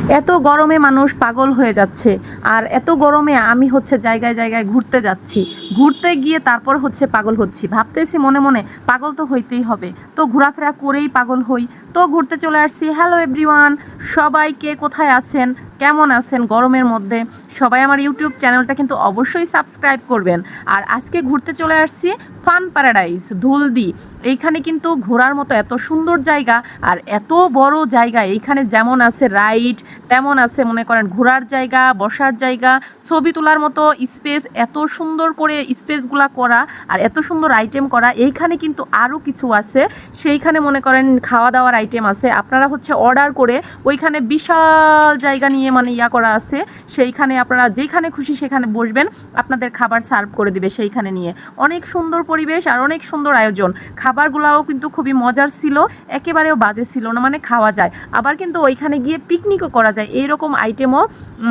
এত গরমে মানুষ পাগল হয়ে যাচ্ছে, আর এত গরমে আমি হচ্ছে জায়গায় জায়গায় ঘুরতে যাচ্ছি। ঘুরতে গিয়ে তারপর হচ্ছে পাগল হচ্ছি, ভাবতেছি মনে মনে পাগল তো হইতেই হবে, তো ঘোরাফেরা করেই পাগল হই। তো ঘুরতে চলে আসছি। হ্যালো এভরিওয়ান, সবাই কে কোথায় আছেন, কেমন আছেন গরমের মধ্যে? সবাই আমার ইউটিউব চ্যানেলটা কিন্তু অবশ্যই সাবস্ক্রাইব করবেন। আর আজকে ঘুরতে চলে আসছি ফান প্যারাডাইস ধুলদি। এইখানে কিন্তু ঘোরার মতো এত সুন্দর জায়গা আর এত বড় জায়গা। এইখানে যেমন আছে রাইড, তেমন আছে মনে করেন ঘোরার জায়গা, বসার জায়গা, ছবি তোলার মতো স্পেস। এত সুন্দর করে স্পেসগুলা করা আর এত সুন্দর আইটেম করা। এইখানে কিন্তু আরও কিছু আছে, সেইখানে মনে করেন খাওয়া দাওয়ার আইটেম আছে। আপনারা হচ্ছে অর্ডার করে ওইখানে বিশাল জায়গা নিয়ে মানে করা আছে, সেইখানে আপনারা যেখানে খুশি সেখানে বসবেন, আপনাদের খাবার সার্ভ করে দিবে সেইখানে নিয়ে। অনেক সুন্দর পরিবেশ আর অনেক সুন্দর আয়োজন। খাবারগুলোও কিন্তু খুবই মজার ছিল, একেবারেও বাজে ছিল না, মানে খাওয়া যায়। আবার কিন্তু ওইখানে গিয়ে পিকনিকও করা যায়, এইরকম আইটেমও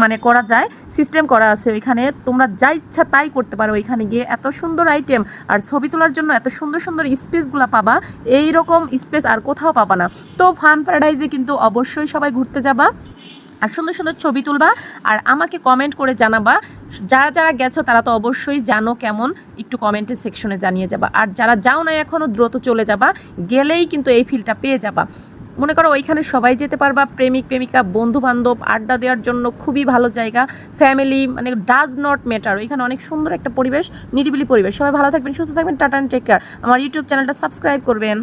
মানে করা যায়, সিস্টেম করা আছে ওইখানে। তোমরা যা ইচ্ছা তাই করতে পারো ওইখানে গিয়ে। এত সুন্দর আইটেম আর ছবি তোলার জন্য এত সুন্দর সুন্দর স্পেসগুলো পাবা, এই রকম স্পেস আর কোথাও পাবা না। তো ফান প্যারাডাইজে কিন্তু অবশ্যই সবাই ঘুরতে যাবা আর সুন্দর সুন্দর ছবি তুলবা আর আমাকে কমেন্ট করে জানাবা। যারা যারা গেছো তারা তো অবশ্যই জানো কেমন, একটু কমেন্টের সেকশনে জানিয়ে যাবা। আর যারা যাও না এখনও দ্রুত চলে যাবা, গেলেই কিন্তু এই ফিলটা পেয়ে যাবা। মনে করো ওইখানে সবাই যেতে পারবা, প্রেমিক প্রেমিকা বন্ধু বান্ধব আড্ডা দেওয়ার জন্য খুবই ভালো জায়গা। ফ্যামিলি মানে ডাজ নট ম্যাটার। ওইখানে অনেক সুন্দর একটা পরিবেশ, নিরিবিলি পরিবেশ। সবাই ভালো থাকবেন, সুস্থ থাকবেন, টাটা, টেক কেয়ার। আমার ইউটিউব চ্যানেলটা সাবস্ক্রাইব করবেন।